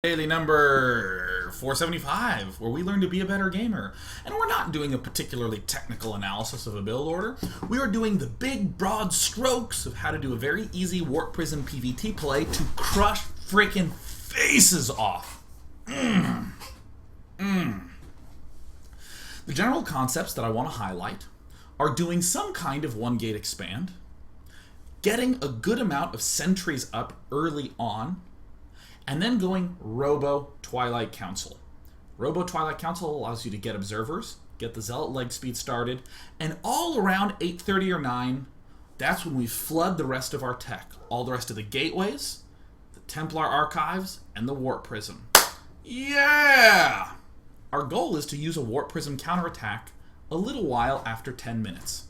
Daily number 475, where we learn to be a better gamer. And we're not doing a particularly technical analysis of a build order. We are doing the big, broad strokes of how to do a very easy Warp Prism PvT play to crush freaking faces off. The general concepts that I want to highlight are doing some kind of one-gate expand, getting a good amount of sentries up early on, and then going Robo Twilight Council. Robo Twilight Council allows you to get observers, get the Zealot leg speed started, and all around 8:30 or 9, that's when we flood the rest of our tech. All the rest of the gateways, the Templar archives, and the Warp Prism. Yeah! Our goal is to use a Warp Prism counterattack a little while after 10 minutes.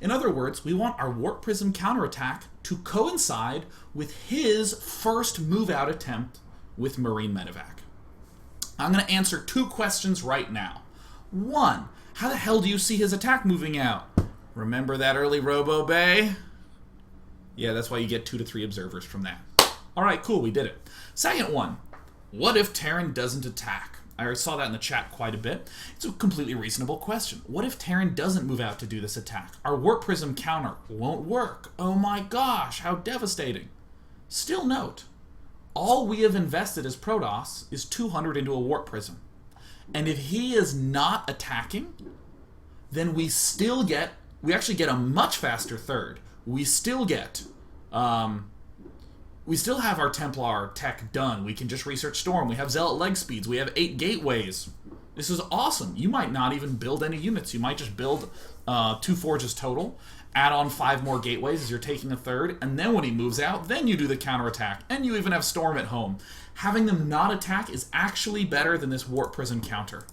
In other words, we want our Warp Prism counterattack to coincide with his first move-out attempt with Marine Medevac. I'm going to answer two questions right now. One, how the hell do you see his attack moving out? Remember that early Robo Bay? Yeah, that's why you get 2 to 3 observers from that. Alright, cool, we did it. Second one, what if Terran doesn't attack? I already saw that in the chat quite a bit. It's a completely reasonable question. What if Terran doesn't move out to do this attack? Our Warp Prism counter won't work. Oh my gosh, how devastating. Still note, all we have invested as Protoss is 200 into a Warp Prism. And if he is not attacking, then we actually get a much faster third. We still have our Templar tech done. We can just research Storm. We have Zealot leg speeds. We have 8 gateways. This is awesome. You might not even build any units. You might just build 2 forges total, add on 5 more gateways as you're taking a third, and then when he moves out, then you do the counterattack. And you even have Storm at home. Having them not attack is actually better than this Warp Prism counter.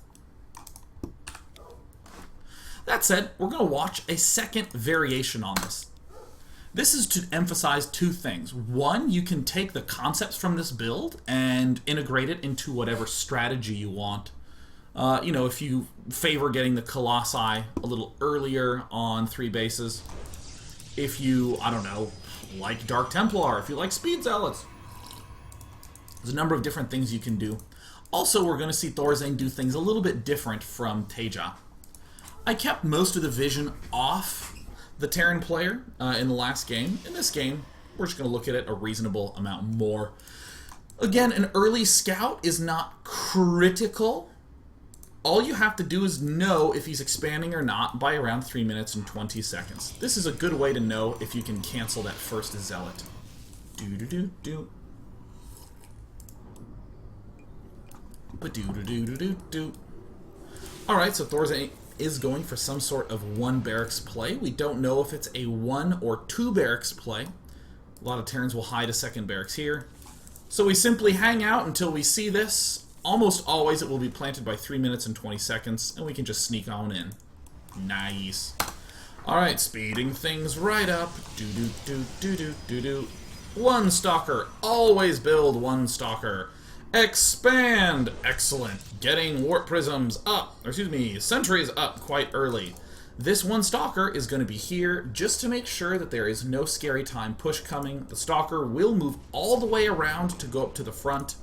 That said, we're going to watch a second variation on this. This is to emphasize 2 things. One, you can take the concepts from this build and integrate it into whatever strategy you want. If you favor getting the Colossi a little earlier on 3 bases. If you, like Dark Templar. If you like Speed Zealots. There's a number of different things you can do. Also, we're going to see Thorzane do things a little bit different from Teja. I kept most of the vision off the Terran player in the last game. In this game, we're just going to look at it a reasonable amount more. Again, an early scout is not critical. All you have to do is know if he's expanding or not by around 3 minutes and 20 seconds. This is a good way to know if you can cancel that first Zealot. Do-do-do-do. Ba-do-do-do-do-do. Alright, so Thorzane is going for some sort of 1 barracks play. We don't know if it's a 1 or 2 barracks play. A lot of Terrans will hide a 2nd barracks here. So we simply hang out until we see this. Almost always it will be planted by 3 minutes and 20 seconds, and we can just sneak on in. Nice. Alright, speeding things right up. Do-do-do-do-do-do-do. 1 stalker. Always build 1 stalker. Expand! Excellent. Getting Warp Prisms up, sentries up quite early. This 1 Stalker is going to be here just to make sure that there is no scary time push coming. The Stalker will move all the way around to go up to the front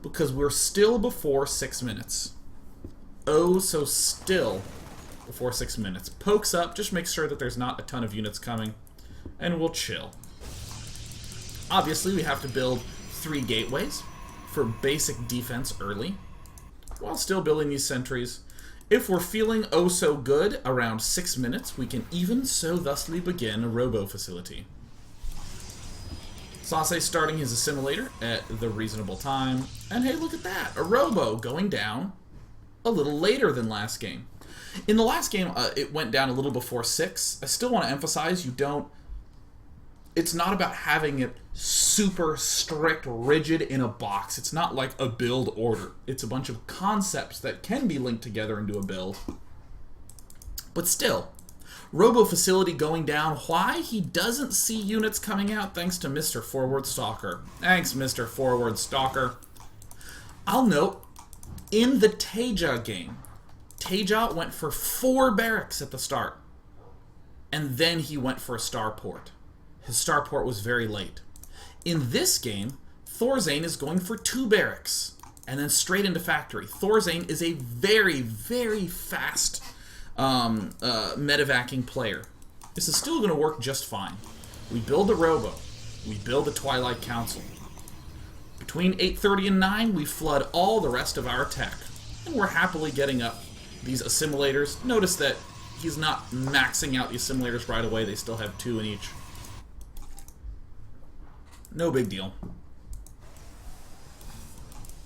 because we're still before 6 minutes. Oh, so still before 6 minutes. Pokes up, just make sure that there's not a ton of units coming, and we'll chill. Obviously, we have to build 3 gateways for basic defense early, while still building these sentries. If we're feeling oh so good around 6 minutes, we can even so thusly begin a robo facility. Sase starting his assimilator at the reasonable time, and hey, look at that, a robo going down a little later than last game. In the last game, it went down a little before 6. I still want to emphasize it's not about having it super strict, rigid in a box. It's not like a build order. It's a bunch of concepts that can be linked together into a build. But still, Robo Facility going down. Why? He doesn't see units coming out thanks to Mr. Forward Stalker. Thanks, Mr. Forward Stalker. I'll note, in the Teja game, Teja went for 4 barracks at the start. And then he went for a starport. His starport was very late. In this game, Thorzane is going for 2 barracks. and then straight into factory. Thorzane is a very, very fast medevacing player. This is still going to work just fine. We build a Robo. We build a Twilight Council. Between 8:30 and 9, we flood all the rest of our tech. And we're happily getting up these assimilators. Notice that he's not maxing out the assimilators right away. They still have 2 in each. No big deal.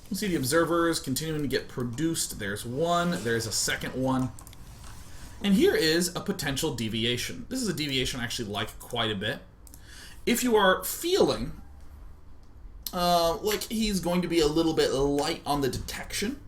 You see the observers continuing to get produced. There's one. There's a second one. And here is a potential deviation. This is a deviation I actually like quite a bit. If you are feeling like he's going to be a little bit light on the detection,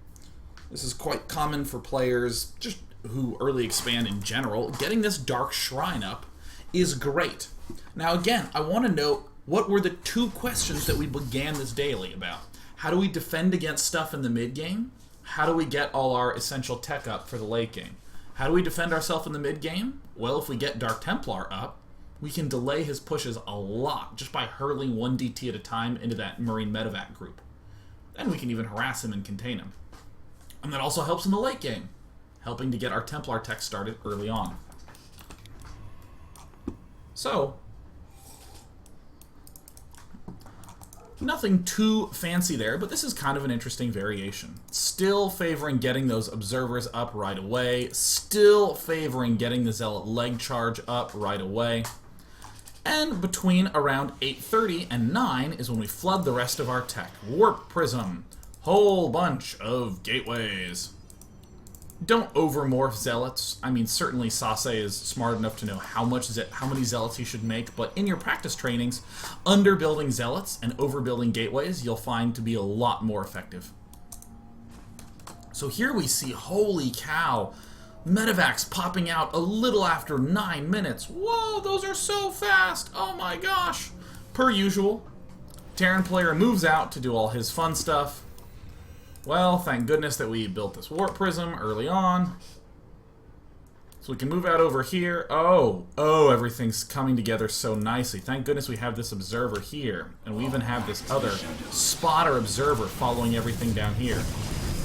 this is quite common for players just who early expand in general. Getting this Dark Shrine up is great. Now again, I want to note what were the 2 questions that we began this daily about. How do we defend against stuff in the mid-game? How do we get all our essential tech up for the late game? How do we defend ourselves in the mid-game? Well, if we get Dark Templar up, we can delay his pushes a lot just by hurling 1 DT at a time into that Marine Medevac group. Then we can even harass him and contain him. And that also helps in the late game, helping to get our Templar tech started early on. So, nothing too fancy there, but this is kind of an interesting variation. Still favoring getting those observers up right away. Still favoring getting the Zealot leg charge up right away. And between around 8:30 and 9 is when we flood the rest of our tech. Warp Prism. Whole bunch of gateways. Don't overmorph Zealots. I mean, certainly Sase is smart enough to know how many Zealots he should make, but in your practice trainings, underbuilding Zealots and overbuilding gateways you'll find to be a lot more effective. So here we see, holy cow, Medevacs popping out a little after 9 minutes. Whoa, those are so fast! Oh my gosh! Per usual, Terran player moves out to do all his fun stuff. Well, thank goodness that we built this Warp Prism early on. So we can move out over here. Oh, everything's coming together so nicely. Thank goodness we have this observer here. And we even have this other spotter observer following everything down here.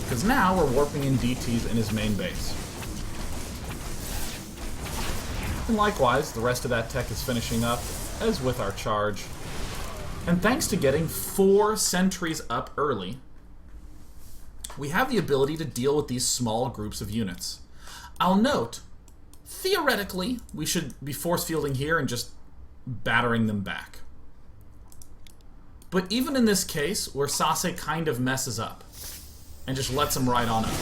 Because now we're warping in DTs in his main base. And likewise, the rest of that tech is finishing up, as with our charge. And thanks to getting 4 sentries up early, we have the ability to deal with these small groups of units. I'll note, theoretically, we should be force fielding here and just battering them back. But even in this case, where Sase kind of messes up and just lets them right on up,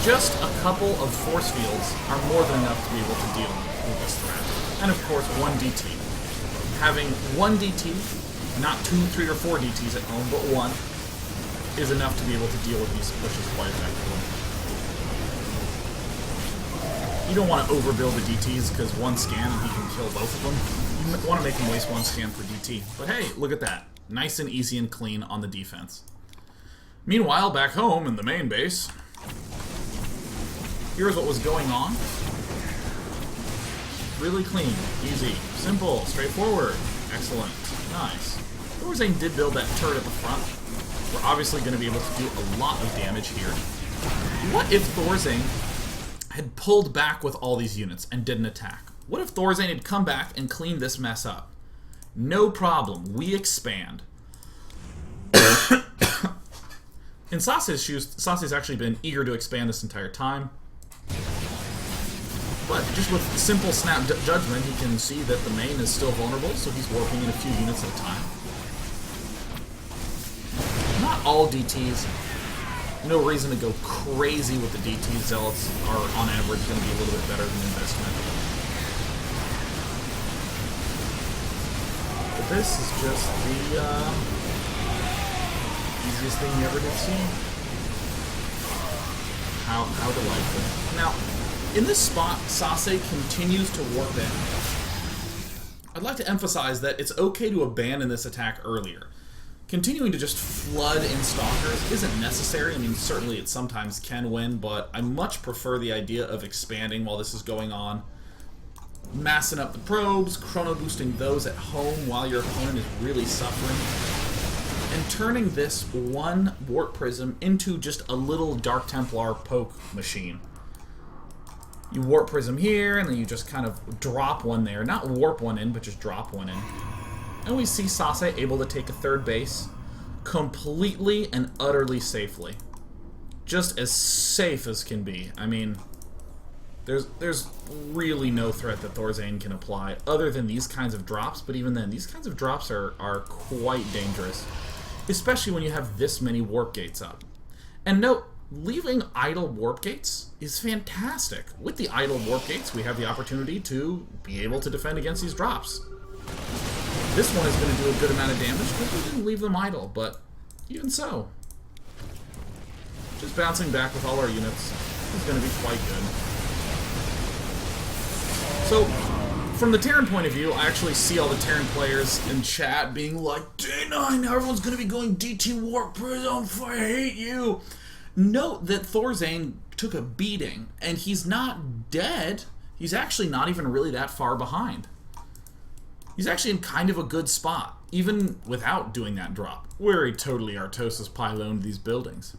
just a couple of force fields are more than enough to be able to deal with this threat. And of course, 1 DT. Having 1 DT, not 2, 3, or 4 DTs at home, but 1, is enough to be able to deal with these pushes quite effectively. You don't want to overbuild the DTs because 1 scan and he can kill both of them. You want to make him waste 1 scan per DT. But hey, look at that. Nice and easy and clean on the defense. Meanwhile, back home in the main base, here's what was going on. Really clean, easy, simple, straightforward. Excellent. Nice. Thorzane did build that turret at the front. We're obviously going to be able to do a lot of damage here. What if Thorzane had pulled back with all these units and didn't attack? What if Thorzane had come back and cleaned this mess up? No problem. We expand. In Sase's shoes, Sase's actually been eager to expand this entire time. But just with simple snap judgment, he can see that the main is still vulnerable, so he's warping in a few units at a time. Not all DTs. No reason to go crazy with the DTs. Zealots are, on average, going to be a little bit better than investment. But this is just the easiest thing you ever did see. How delightful. Now, in this spot, Sase continues to warp in. I'd like to emphasize that it's okay to abandon this attack earlier. Continuing to just flood in Stalkers isn't necessary. I mean, certainly it sometimes can win, but I much prefer the idea of expanding while this is going on. Massing up the probes, chrono boosting those at home while your opponent is really suffering. and turning this one warp prism into just a little Dark Templar poke machine. You warp prism here, and then you just kind of drop one there. Not warp one in, but just drop one in. And we see Sase able to take a third base completely and utterly safely. Just as safe as can be. I mean, there's really no threat that Thorzane can apply other than these kinds of drops, but even then, these kinds of drops are quite dangerous. Especially when you have this many warp gates up. And note, leaving idle warp gates is fantastic. With the idle warp gates, we have the opportunity to be able to defend against these drops. This one is going to do a good amount of damage because we didn't leave them idle, but even so. Just bouncing back with all our units is going to be quite good. So, from the Terran point of view, I actually see all the Terran players in chat being like, D9, everyone's going to be going DT Warp Prism, I hate you. Note that Thorzane took a beating, and he's not dead. He's actually not even really that far behind. He's actually in kind of a good spot, even without doing that drop, where he totally Artosis pyloned these buildings.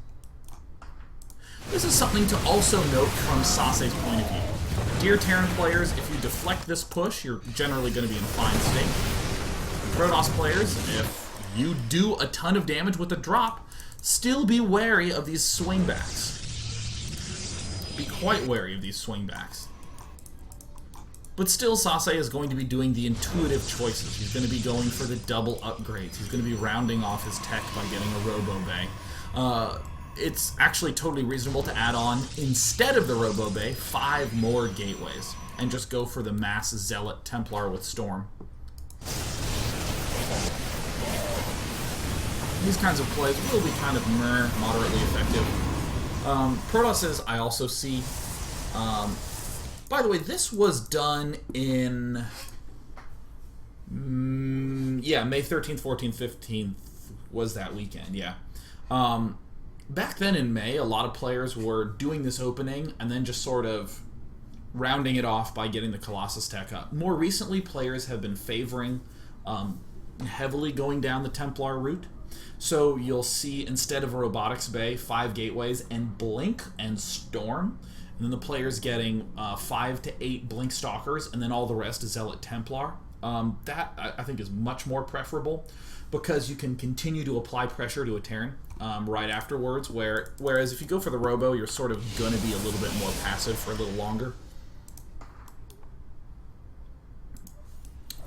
This is something to also note from Sase's point of view. Dear Terran players, if you deflect this push, you're generally going to be in a fine state. Protoss players, if you do a ton of damage with a drop, still be wary of these swingbacks. Be quite wary of these swingbacks. But still, Sase is going to be doing the intuitive choices. He's going to be going for the double upgrades. He's going to be rounding off his tech by getting a Robo Bay. It's actually totally reasonable to add on, instead of the Robo Bay, 5 more gateways. And just go for the mass Zealot Templar with Storm. These kinds of plays will be kind of moderately effective. Protosses, I also see. By the way, this was done in... yeah, May 13th, 14th, 15th was that weekend, yeah. Back then in May, a lot of players were doing this opening and then just sort of rounding it off by getting the Colossus tech up. More recently, players have been favoring heavily going down the Templar route. So you'll see, instead of a Robotics Bay, 5 gateways and Blink and Storm. And then the players getting 5 to 8 Blink Stalkers, and then all the rest is Zealot Templar. That, I think, is much more preferable, because you can continue to apply pressure to a Terran right afterwards, whereas if you go for the Robo, you're sort of going to be a little bit more passive for a little longer.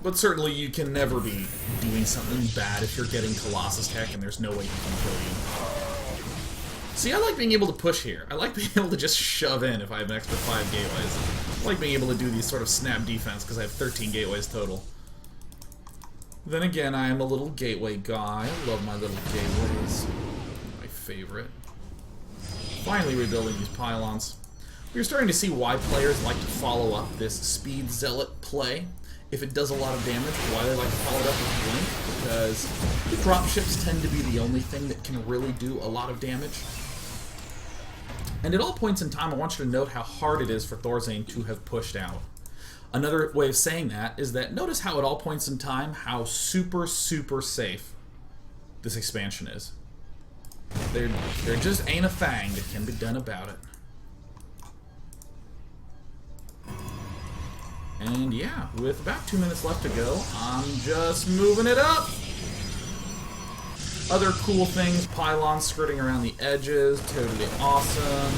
But certainly you can never be doing something bad if you're getting Colossus tech and there's no way he can kill you. See, I like being able to push here. I like being able to just shove in if I have an extra 5 gateways. I like being able to do these sort of snap defense because I have 13 gateways total. Then again, I am a little gateway guy. I love my little gateways. My favorite. Finally rebuilding these pylons. We're starting to see why players like to follow up this Speed Zealot play. If it does a lot of damage, why they like to follow it up with Blink. Because the dropships tend to be the only thing that can really do a lot of damage. And at all points in time, I want you to note how hard it is for Thorzane to have pushed out. Another way of saying that is that notice how at all points in time, how super, super safe this expansion is. There just ain't a thing that can be done about it. And yeah, with about 2 minutes left to go, I'm just moving it up. Other cool things, pylons skirting around the edges, totally awesome.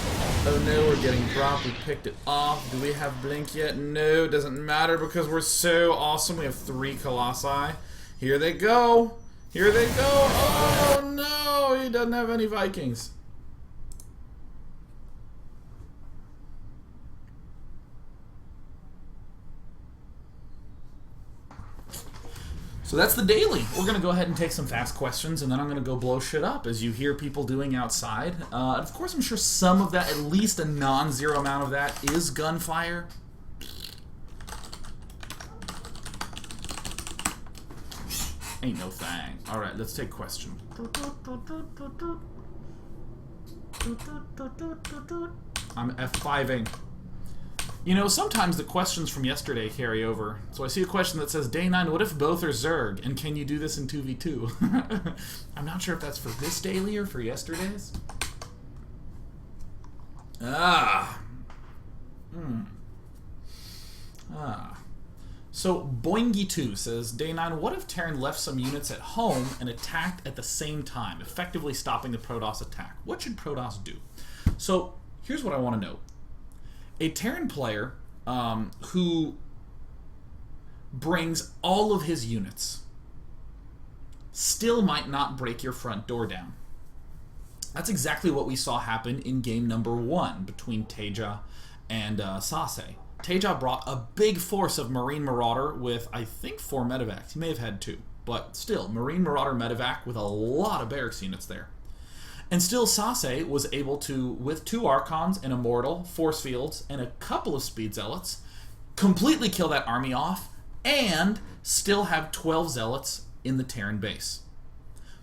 Oh no, we're getting dropped, we picked it off. Do we have Blink yet? No, doesn't matter because we're so awesome. We have 3 Colossi. Here they go. Here they go. Oh no, he doesn't have any Vikings. So that's the daily. We're going to go ahead and take some fast questions, and then I'm going to go blow shit up, as you hear people doing outside. Of course, I'm sure some of that, at least a non-zero amount of that, is gunfire. Ain't no thing. Alright, let's take question. I'm F5ing. You know, sometimes the questions from yesterday carry over. So I see a question that says, Day 9, what if both are Zerg? And can you do this in 2v2? I'm not sure if that's for this daily or for yesterday's. So Boingy2 says, Day 9, what if Terran left some units at home and attacked at the same time, effectively stopping the Protoss attack? What should Protoss do? So here's what I want to know. A Terran player who brings all of his units still might not break your front door down. That's exactly what we saw happen in game number 1 between Teja and Sase. Teja brought a big force of Marine Marauder with, I think, 4 medevacs. He may have had 2, but still, Marine Marauder medevac with a lot of barracks units there. And still, Sase was able to, with 2 Archons, an Immortal, Force Fields, and a couple of Speed Zealots, completely kill that army off, and still have 12 Zealots in the Terran base.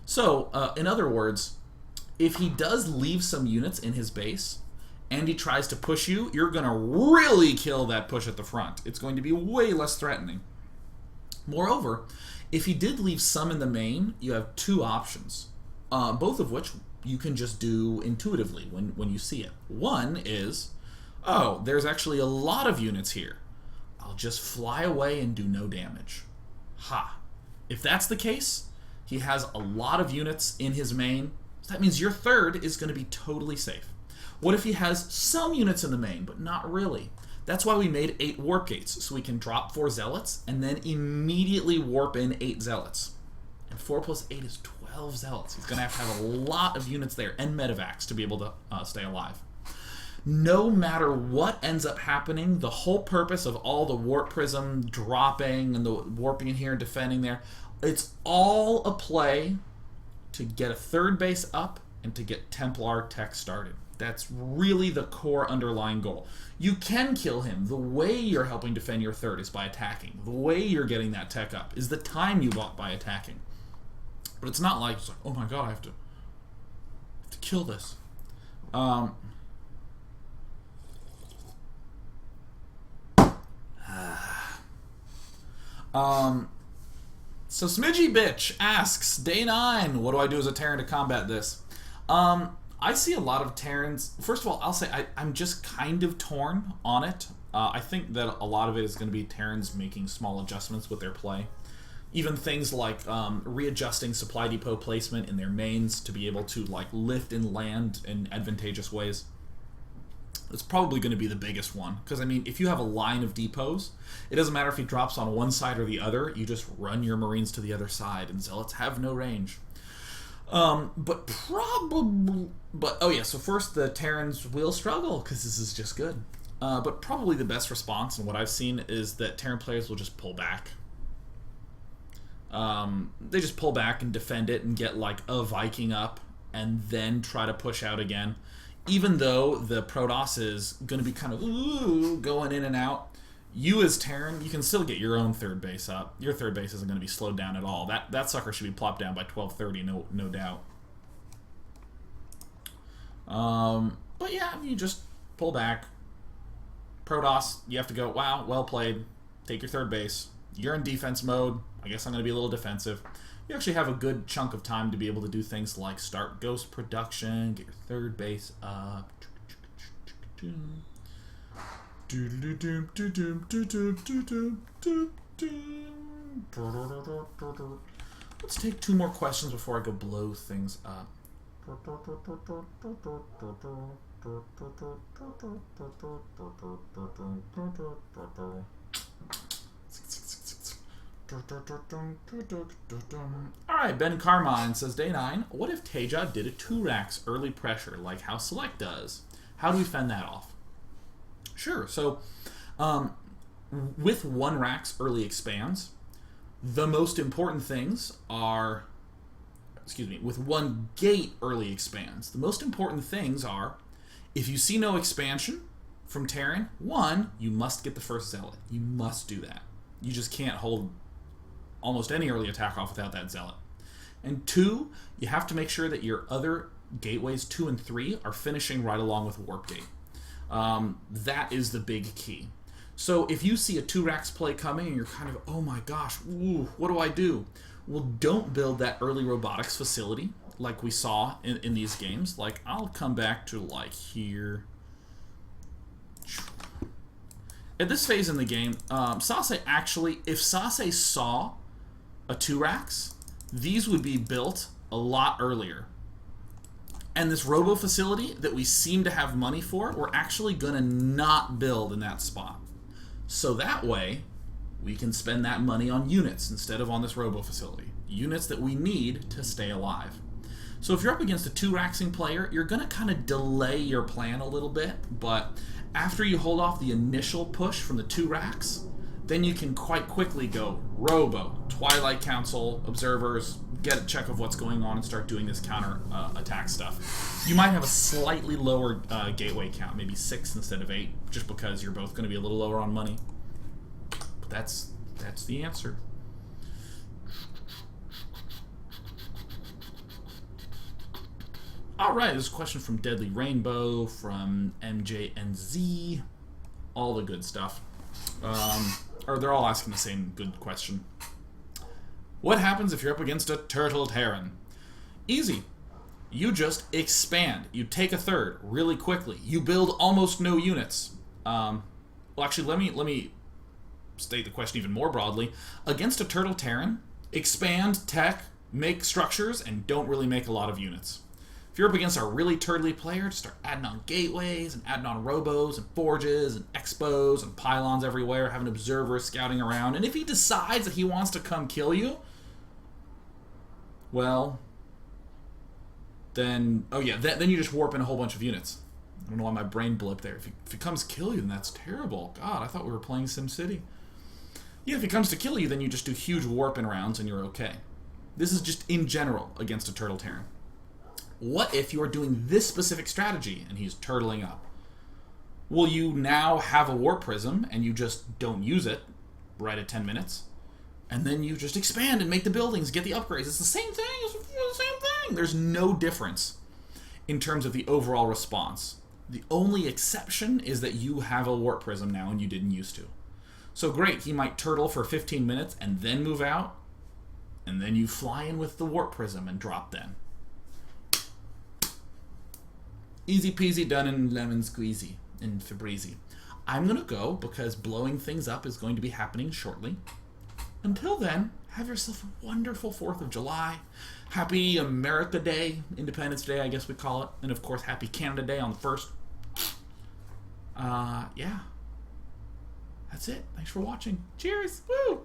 So, in other words, if he does leave some units in his base, and he tries to push you, you're going to really kill that push at the front. It's going to be way less threatening. Moreover, if he did leave some in the main, you have 2 options, both of which you can just do intuitively when you see it. One is, oh, there's actually a lot of units here. I'll just fly away and do no damage. Ha. If that's the case, he has a lot of units in his main, so that means your third is going to be totally safe. What if he has some units in the main, but not really? That's why we made 8 warp gates, so we can drop 4 zealots and then immediately warp in 8 zealots. And 4 plus 8 is 12 zealots. He's going to have a lot of units there and medevacs to be able to stay alive. No matter what ends up happening, the whole purpose of all the warp prism dropping and the warping in here and defending there, it's all a play to get a third base up and to get Templar tech started. That's really the core underlying goal. You can kill him. The way you're helping defend your third is by attacking. The way you're getting that tech up is the time you bought by attacking. But it's not like, oh my god, I have to kill this. So Smidgy Bitch asks, Day 9, what do I do as a Terran to combat this? I see a lot of Terrans. First of all, I'll say I'm just kind of torn on it. I think that a lot of it is going to be Terrans making small adjustments with their play. Even things like readjusting supply depot placement in their mains to be able to like lift and land in advantageous ways. It's probably going to be the biggest one. Because, I mean, if you have a line of depots, it doesn't matter if he drops on one side or the other. You just run your Marines to the other side, and Zealots have no range. Oh yeah, so first the Terrans will struggle, because this is just good. But probably the best response, and what I've seen, is that Terran players will just pull back. They just pull back and defend it and get like a Viking up, and then try to push out again. Even though the Protoss is going to be kind of going in and out, you as Terran, you can still get your own third base up. Your third base isn't going to be slowed down at all. That sucker should be plopped down by 12:30, no doubt. But yeah, you just pull back. Protoss, you have to go, wow, well played. Take your third base. You're in defense mode. I guess I'm going to be a little defensive. You actually have a good chunk of time to be able to do things like start ghost production, get your third base up. Let's take 2 more questions before I go blow things up. Alright, Ben Carmine says, Day 9, what if Teja did a 2 racks early pressure like how Select does? How do we fend that off? Sure, so with 1 racks early expands, the most important things are, with 1 gate early expands, the most important things are, if you see no expansion from Terran, 1, you must get the first Zealot. You must do that. You just can't hold almost any early attack off without that Zealot. And 2, you have to make sure that your other gateways 2 and 3 are finishing right along with Warp Gate. That is the big key. So if you see a 2-racks play coming and you're kind of, oh my gosh, ooh, what do I do? Well, don't build that early robotics facility like we saw in these games. Like, I'll come back to, like, here. At this phase in the game, Sase actually, if Sase saw a 2-racks, these would be built a lot earlier. And this robo facility that we seem to have money for, we're actually going to not build in that spot. So that way, we can spend that money on units instead of on this robo facility. Units that we need to stay alive. So if you're up against a 2-racksing player, you're going to kind of delay your plan a little bit, but after you hold off the initial push from the 2-racks, then you can quite quickly go Robo, Twilight Council, Observers, get a check of what's going on and start doing this counter attack stuff. You might have a slightly lower gateway count, maybe 6 instead of 8, just because you're both going to be a little lower on money. But that's the answer. Alright, there's a question from Deadly Rainbow, from MJNZ, all the good stuff. Or they're all asking the same good question. What happens if you're up against a turtle Terran? Easy. You just expand. You take a third really quickly. You build almost no units. Well, actually, let me state the question even more broadly. Against a turtle Terran, expand, tech, make structures, and don't really make a lot of units. If you're up against a really turtly player, just start adding on gateways and adding on robos and forges and expos and pylons everywhere, having observers scouting around. And if he decides that he wants to come kill you, well, then, oh yeah, then you just warp in a whole bunch of units. I don't know why my brain blipped there. If he comes kill you, then that's terrible. God, I thought we were playing SimCity. Yeah, if he comes to kill you, then you just do huge warping rounds and you're okay. This is just in general against a turtle Terran. What if you are doing this specific strategy and he's turtling up? Will you now have a warp prism and you just don't use it right at 10 minutes? And then you just expand and make the buildings, get the upgrades. It's the same thing. It's the same thing. There's no difference in terms of the overall response. The only exception is that you have a warp prism now and you didn't used to. So great, he might turtle for 15 minutes and then move out, and then you fly in with the warp prism and drop then. Easy peasy, done in lemon squeezy, in Febreze. I'm going to go because blowing things up is going to be happening shortly. Until then, have yourself a wonderful 4th of July. Happy America Day, Independence Day, I guess we call it. And of course, Happy Canada Day on the 1st. Yeah. That's it. Thanks for watching. Cheers. Woo!